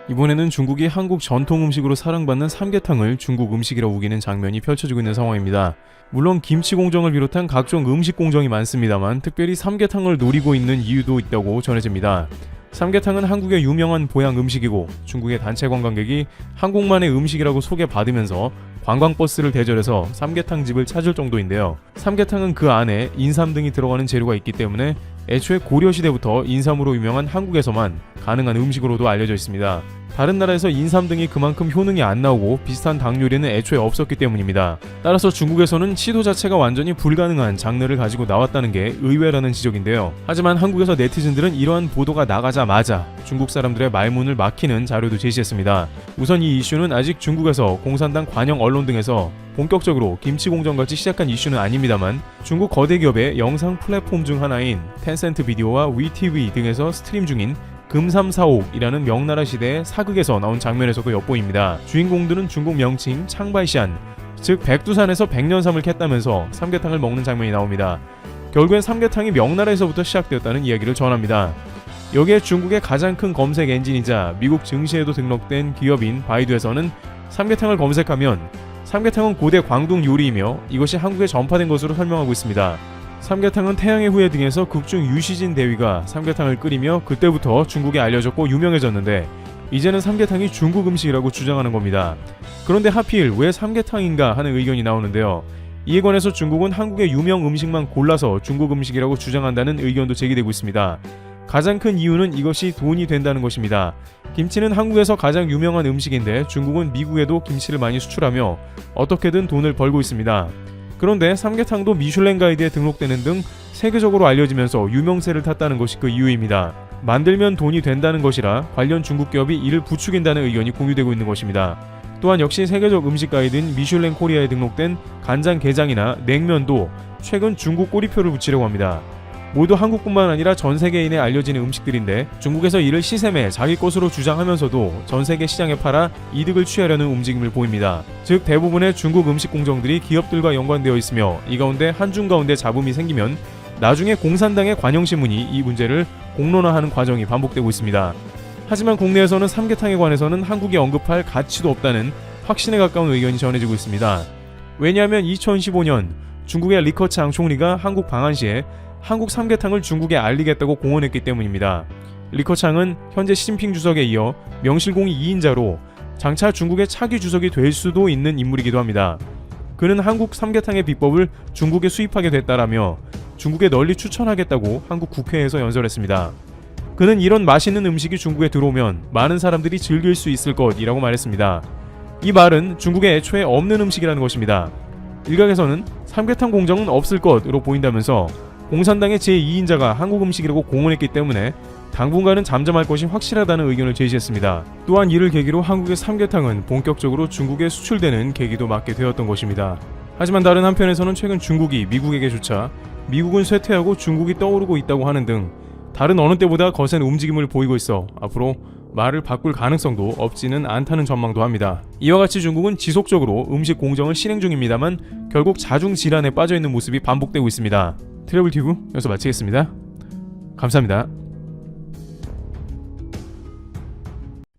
이번에는 중국이 한국 전통 음식으로 사랑받는 삼계탕을 중국 음식이라 우기는 장면이 펼쳐지고 있는 상황입니다. 물론 김치 공정을 비롯한 각종 음식 공정이 많습니다만 특별히 삼계탕을 노리고 있는 이유도 있다고 전해집니다. 삼계탕은 한국의 유명한 보양 음식이고 중국의 단체 관광객이 한국만의 음식이라고 소개받으면서 관광버스를 대절해서 삼계탕집을 찾을 정도인데요. 삼계탕은 그 안에 인삼 등이 들어가는 재료가 있기 때문에 애초에 고려시대부터 인삼으로 유명한 한국에서만 가능한 음식으로도 알려져 있습니다. 다른 나라에서 인삼 등이 그만큼 효능이 안 나오고 비슷한 닭 요리는 애초에 없었기 때문입니다. 따라서 중국에서는 시도 자체가 완전히 불가능한 장르를 가지고 나왔다는 게 의외라는 지적인데요. 하지만 한국에서 네티즌들은 이러한 보도가 나가자마자 중국 사람들의 말문을 막히는 자료도 제시했습니다. 우선 이 이슈는 아직 중국에서 공산당 관영 언론 등에서 본격적으로 김치공정같이 시작한 이슈는 아닙니다만 중국 거대 기업의 영상 플랫폼 중 하나인 텐센트 비디오와 위티비 등에서 스트림 중인 금삼사옥이라는 명나라 시대의 사극에서 나온 장면에서도 엿보입니다. 주인공들은 중국 명칭 창바이시안, 즉 백두산에서 백년삼을 캤다면서 삼계탕을 먹는 장면이 나옵니다. 결국엔 삼계탕이 명나라에서부터 시작되었다는 이야기를 전합니다. 여기에 중국의 가장 큰 검색 엔진이자 미국 증시에도 등록된 기업인 바이두에서는 삼계탕을 검색하면 삼계탕은 고대 광둥 요리이며 이것이 한국에 전파된 것으로 설명하고 있습니다. 삼계탕은 태양의 후예 등에서 극중 유시진 대위가 삼계탕을 끓이며 그때부터 중국에 알려졌고 유명해졌는데 이제는 삼계탕이 중국 음식이라고 주장하는 겁니다. 그런데 하필 왜 삼계탕인가 하는 의견이 나오는데요. 이에 관해서 중국은 한국의 유명 음식만 골라서 중국 음식이라고 주장한다는 의견도 제기되고 있습니다. 가장 큰 이유는 이것이 돈이 된다는 것입니다. 김치는 한국에서 가장 유명한 음식인데 중국은 미국에도 김치를 많이 수출하며 어떻게든 돈을 벌고 있습니다. 그런데 삼계탕도 미슐랭 가이드에 등록되는 등 세계적으로 알려지면서 유명세를 탔다는 것이 그 이유입니다. 만들면 돈이 된다는 것이라 관련 중국 기업이 이를 부추긴다는 의견이 공유되고 있는 것입니다. 또한 역시 세계적 음식 가이드인 미슐랭 코리아에 등록된 간장게장이나 냉면도 최근 중국 꼬리표를 붙이려고 합니다. 모두 한국뿐만 아니라 전 세계인에 알려지는 음식들인데 중국에서 이를 시샘에 자기 것으로 주장하면서도 전 세계 시장에 팔아 이득을 취하려는 움직임을 보입니다. 즉 대부분의 중국 음식 공정들이 기업들과 연관되어 있으며 이 가운데 한중 가운데 잡음이 생기면 나중에 공산당의 관영신문이 이 문제를 공론화하는 과정이 반복되고 있습니다. 하지만 국내에서는 삼계탕에 관해서는 한국이 언급할 가치도 없다는 확신에 가까운 의견이 전해지고 있습니다. 왜냐하면 2015년 중국의 리커창 총리가 한국 방한시에 한국 삼계탕을 중국에 알리겠다고 공언했기 때문입니다. 리커창은 현재 시진핑 주석에 이어 명실공히 2인자로 장차 중국의 차기 주석이 될 수도 있는 인물이기도 합니다. 그는 한국 삼계탕의 비법을 중국에 수입하게 됐다라며 중국에 널리 추천하겠다고 한국 국회에서 연설했습니다. 그는 이런 맛있는 음식이 중국에 들어오면 많은 사람들이 즐길 수 있을 것이라고 말했습니다. 이 말은 중국에 애초에 없는 음식이라는 것입니다. 일각에서는 삼계탕 공정은 없을 것으로 보인다면서 공산당의 제2인자가 한국 음식이라고 공언했기 때문에 당분간은 잠잠할 것이 확실하다는 의견을 제시했습니다. 또한 이를 계기로 한국의 삼계탕은 본격적으로 중국에 수출되는 계기도 맞게 되었던 것입니다. 하지만 다른 한편에서는 최근 중국이 미국에게조차 미국은 쇠퇴하고 중국이 떠오르고 있다고 하는 등 다른 어느 때보다 거센 움직임을 보이고 있어 앞으로 말을 바꿀 가능성도 없지는 않다는 전망도 합니다. 이와 같이 중국은 지속적으로 음식 공정을 실행 중입니다만 결국 자중질환에 빠져있는 모습이 반복되고 있습니다. 트래블튜브 여기서 마치겠습니다. 감사합니다.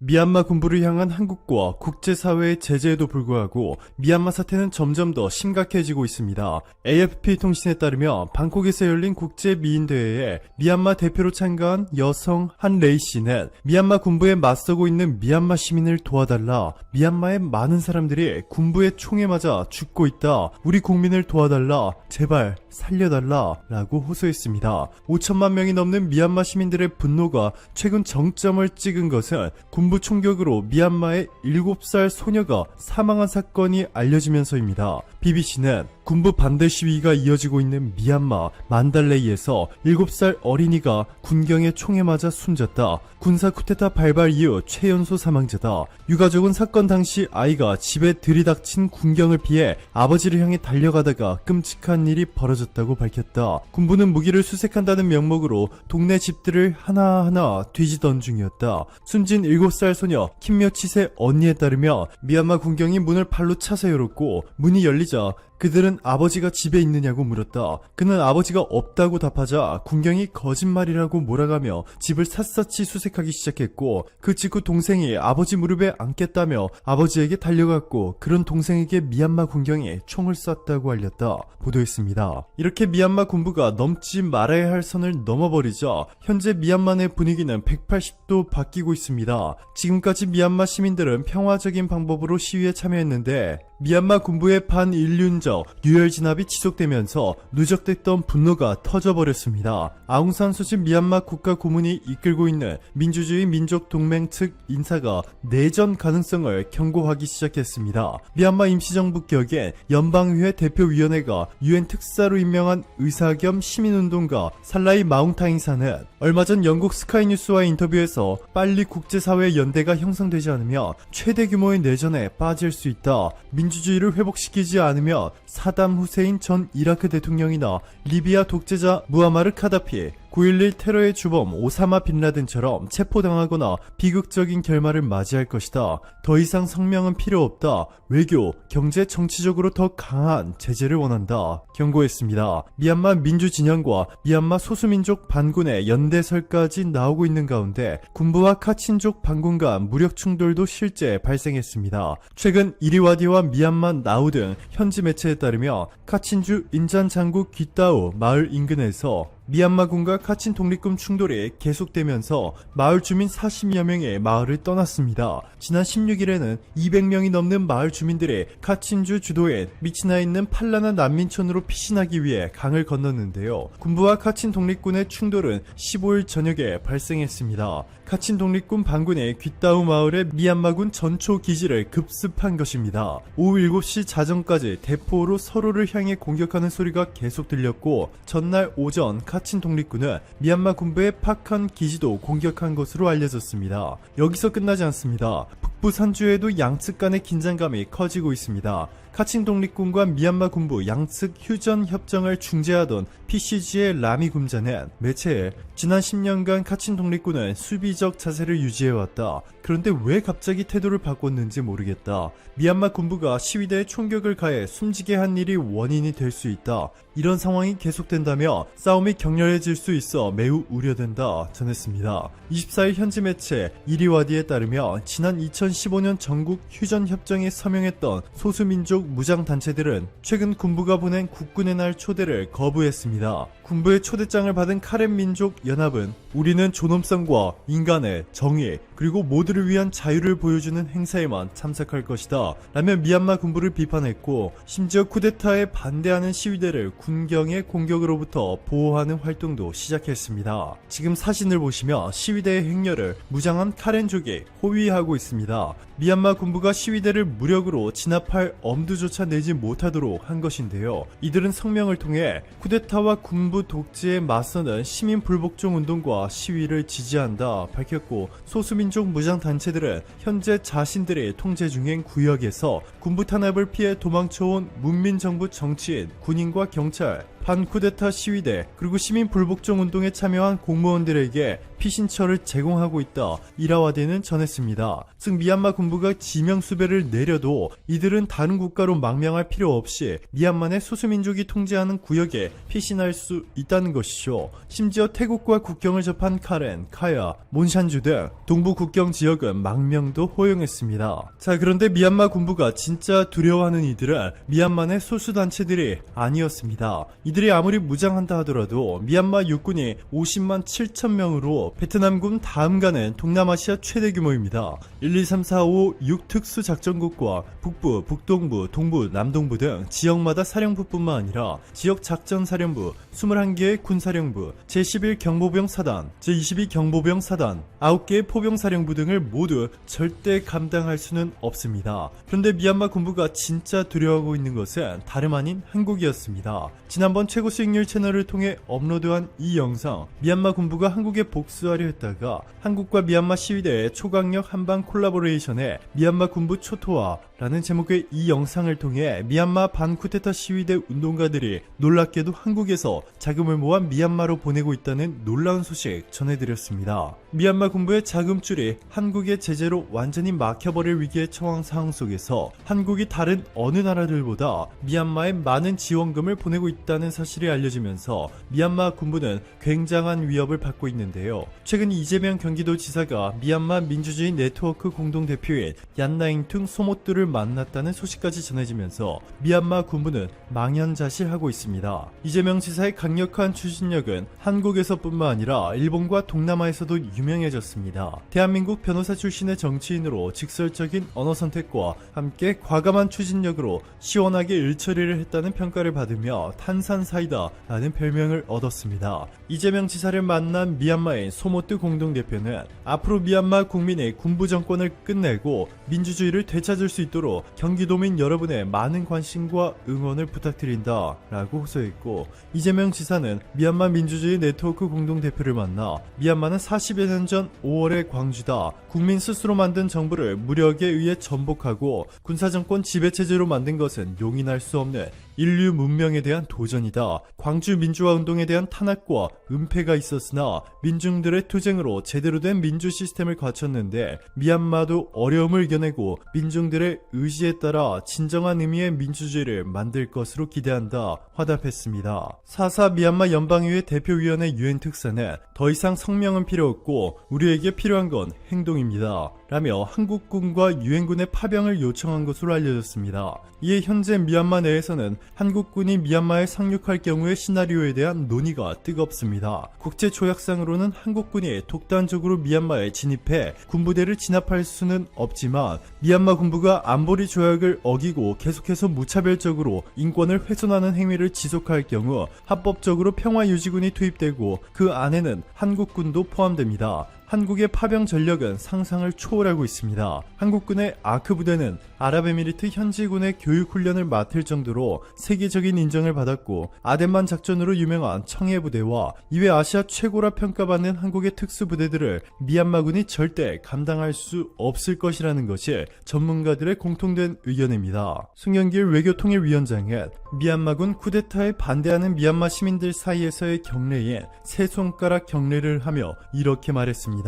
미얀마 군부를 향한 한국과 국제사회의 제재에도 불구하고 미얀마 사태는 점점 더 심각해지고 있습니다. AFP 통신에 따르면 방콕에서 열린 국제미인대회에 미얀마 대표로 참가한 여성 한 레이 씨는 미얀마 군부에 맞서고 있는 미얀마 시민을 도와달라, 미얀마의 많은 사람들이 군부의 총에 맞아 죽고 있다, 우리 국민을 도와달라, 제발 살려달라 라고 호소했습니다. 5천만 명이 넘는 미얀마 시민들의 분노가 최근 정점을 찍은 것은 군부 총격으로 미얀마의 7살 소녀가 사망한 사건이 알려지면서입니다. BBC는 군부 반대 시위가 이어지고 있는 미얀마 만달레이에서 7살 어린이가 군경의 총에 맞아 숨졌다. 군사 쿠데타 발발 이후 최연소 사망자다. 유가족은 사건 당시 아이가 집에 들이닥친 군경을 피해 아버지를 향해 달려가다가 끔찍한 일이 벌어졌다고 밝혔다. 군부는 무기를 수색한다는 명목으로 동네 집들을 하나하나 뒤지던 중이었다. 숨진 7살 소녀 킴며칫의 언니에 따르면 미얀마 군경이 문을 발로 차서 열었고 문이 열리자 그들은 아버지가 집에 있느냐고 물었다. 그는 아버지가 없다고 답하자 군경이 거짓말이라고 몰아가며 집을 샅샅이 수색하기 시작했고, 그 직후 동생이 아버지 무릎에 앉겠다며 아버지에게 달려갔고, 그런 동생에게 미얀마 군경이 총을 쐈다고 알렸다. 보도했습니다. 이렇게 미얀마 군부가 넘지 말아야 할 선을 넘어버리자 현재 미얀마 내 분위기는 180도 바뀌고 있습니다. 지금까지 미얀마 시민들은 평화적인 방법으로 시위에 참여했는데, 미얀마 군부의 반인륜적 유혈 진압이 지속되면서 누적됐던 분노가 터져버렸습니다. 아웅산 수치 미얀마 국가 고문이 이끌고 있는 민주주의 민족 동맹 측 인사가 내전 가능성을 경고하기 시작했습니다. 미얀마 임시정부 격의 연방의회 대표위원회가 UN 특사로 임명한 의사 겸 시민운동가 살라이 마웅타잉사는 얼마 전 영국 스카이뉴스와의 인터뷰에서 빨리 국제사회 연대가 형성되지 않으면 최대 규모의 내전에 빠질 수 있다. 민주주의를 회복시키지 않으면 사담 후세인 전 이라크 대통령이나 리비아 독재자 무아마르 카다피, 9.11 테러의 주범 오사마 빈라덴처럼 체포당하거나 비극적인 결말을 맞이할 것이다. 더 이상 성명은 필요 없다. 외교, 경제, 정치적으로 더 강한 제재를 원한다. 경고했습니다. 미얀마 민주진영과 미얀마 소수민족 반군의 연대설까지 나오고 있는 가운데 군부와 카친족 반군 간 무력 충돌도 실제 발생했습니다. 최근 이리와디와 미얀마 나우 등 현지 매체에 따르면 카친주 인잔 장국 귀따우 마을 인근에서 미얀마군과 카친 독립군 충돌이 계속되면서 마을 주민 40여 명이 마을을 떠났습니다. 지난 16일에는 200명이 넘는 마을 주민들이 카친주 주도인 미치나에 있는 팔라나 난민촌으로 피신하기 위해 강을 건넜는데요. 군부와 카친 독립군의 충돌은 15일 저녁에 발생했습니다. 카친 독립군 반군이 귀따우 마을의 미얀마군 전초 기지를 급습한 것입니다. 오후 7시 자정까지 대포로 서로를 향해 공격하는 소리가 계속 들렸고, 전날 오전 카친 독립군은 미얀마 군부의 파칸 기지도 공격한 것으로 알려졌습니다. 여기서 끝나지 않습니다. 북부 산주에도 양측 간의 긴장감이 커지고 있습니다. 카친 독립군과 미얀마 군부 양측 휴전 협정을 중재하던 PCG의 라미 군자는 매체에 지난 10년간 카친 독립군은 수비적 자세를 유지해왔다. 그런데 왜 갑자기 태도를 바꿨는지 모르겠다. 미얀마 군부가 시위대에 총격을 가해 숨지게 한 일이 원인이 될 수 있다. 이런 상황이 계속된다며 싸움이 격렬해질 수 있어 매우 우려된다 전했습니다. 24일 현지 매체 이리와디에 따르면 지난 2015년 전국 휴전 협정에 서명했던 소수민족 무장단체들은 최근 군부가 보낸 국군의 날 초대를 거부했습니다. 군부의 초대장을 받은 카렌 민족 연합은 우리는 존엄성과 인간의 정의 그리고 모두를 위한 자유를 보여주는 행사에만 참석할 것이다 라며 미얀마 군부를 비판했고, 심지어 쿠데타에 반대하는 시위대를 군경의 공격으로부터 보호하는 활동도 시작했습니다. 지금 사진을 보시면 시위대의 행렬을 무장한 카렌족이 호위하고 있습니다. 미얀마 군부가 시위대를 무력으로 진압할 엄두조차 내지 못하도록 한 것인데요. 이들은 성명을 통해 쿠데타와 군부 독재에 맞서는 시민 불복종 운동과 시위를 지지한다 밝혔고, 소수민족 무장단체들은 현재 자신들의 통제 중인 구역에서 군부 탄압을 피해 도망쳐온 문민정부 정치인, 군인과 경찰, 반쿠데타 시위대 그리고 시민 불복종 운동에 참여한 공무원들에게 피신처를 제공하고 있다. 이라와디는 전했습니다. 즉 미얀마 군부가 지명수배를 내려도 이들은 다른 국가로 망명할 필요 없이 미얀마 내 소수민족이 통제하는 구역에 피신할 수 있다는 것이죠. 심지어 태국과 국경을 접한 카렌, 카야, 몬샨주 등 동부 국경 지역은 망명도 허용했습니다. 자, 그런데 미얀마 군부가 진짜 두려워하는 이들은 미얀마 내 소수단체들이 아니었습니다. 이들이 아무리 무장한다 하더라도 미얀마 육군이 50만 7천 명으로 베트남군 다음 가는 동남아시아 최대 규모입니다. 1, 2, 3, 4, 5, 6 특수작전국과 북부, 북동부, 동부, 남동부 등 지역마다 사령부뿐만 아니라 지역 작전사령부, 21개의 군사령부, 제11 경보병 사단, 제22 경보병 사단, 9개의 포병사령부 등을 모두 절대 감당할 수는 없습니다. 그런데 미얀마 군부가 진짜 두려워하고 있는 것은 다름 아닌 한국이었습니다. 지난번 지난번 최고 수익률 채널을 통해 업로드한 이 영상, 미얀마 군부가 한국에 복수하려 했다가 한국과 미얀마 시위대의 초강력 한방 콜라보레이션에 미얀마 군부 초토화라는 제목의 이 영상을 통해 미얀마 반쿠데타 시위대 운동가들이 놀랍게도 한국에서 자금을 모아 미얀마로 보내고 있다는 놀라운 소식 전해드렸습니다. 미얀마 군부의 자금줄이 한국의 제재로 완전히 막혀버릴 위기에 처한 상황 속에서 한국이 다른 어느 나라들보다 미얀마에 많은 지원금을 보내고 있다는 사실이 알려지면서 미얀마 군부는 굉장한 위협을 받고 있는데요. 최근 이재명 경기도지사가 미얀마 민주주의 네트워크 공동대표인 얀나잉퉁 소모뚜를 만났다는 소식까지 전해지면서 미얀마 군부는 망연자실하고 있습니다. 이재명 지사의 강력한 추진력은 한국에서뿐만 아니라 일본과 동남아에서도 유명해졌습니다. 대한민국 변호사 출신의 정치인으로 직설적인 언어 선택과 함께 과감한 추진력으로 시원하게 일처리를 했다는 평가를 받으며 탄산사이다라는 별명을 얻었습니다. 이재명 지사를 만난 미얀마의 소모뚜 공동대표는 앞으로 미얀마 국민의 군부 정권을 끝내고 민주주의를 되찾을 수 있도록 경기도민 여러분의 많은 관심과 응원을 부탁드린다 라고 호소했고, 이재명 지사는 미얀마 민주주의 네트워크 공동대표를 만나 미얀마는 40여 년 전 5월의 광주다. 국민 스스로 만든 정부를 무력에 의해 전복하고 군사정권 지배체제로 만든 것은 용인할 수 없는 인류 문명에 대한 도전이다. 광주 민주화운동에 대한 탄압과 은폐가 있었으나 민중들의 투쟁으로 제대로 된 민주 시스템을 갖췄는데 미얀마도 어려움을 이겨내고 민중들의 의지에 따라 진정한 의미의 민주주의를 만들 것으로 기대한다 화답했습니다. 4.4 미얀마 연방의회 대표위원회 유엔 특사는 더 이상 성명은 필요 없고 우리에게 필요한 건 행동입니다 라며 한국군과 유엔군의 파병을 요청한 것으로 알려졌습니다. 이에 현재 미얀마 내에서는 한국군이 미얀마에 상륙할 경우의 시나리오에 대한 논의가 뜨겁습니다. 국제조약상으로는 한국군이 독단적으로 미얀마에 진입해 군부대를 진압할 수는 없지만 미얀마 군부가 안보리 조약을 어기고 계속해서 무차별적으로 인권을 훼손하는 행위를 지속할 경우 합법적으로 평화유지군이 투입되고 그 안에는 한국군도 포함됩니다. 한국의 파병 전력은 상상을 초월하고 있습니다. 한국군의 아크 부대는 아랍에미리트 현지군의 교육훈련을 맡을 정도로 세계적인 인정을 받았고 아덴만 작전으로 유명한 청해 부대와 이외 아시아 최고라 평가받는 한국의 특수부대들을 미얀마군이 절대 감당할 수 없을 것이라는 것이 전문가들의 공통된 의견입니다. 송영길 외교통일위원장은 미얀마군 쿠데타에 반대하는 미얀마 시민들 사이에서의 경례에 세 손가락 경례를 하며 이렇게 말했습니다.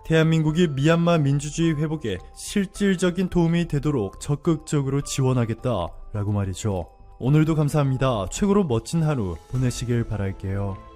대한민국이 미얀마 민주주의 회복에 실질적인 도움이 되도록 적극적으로 지원하겠다 라고 말이죠. 오늘도 감사합니다. 최고로 멋진 하루 보내시길 바랄게요.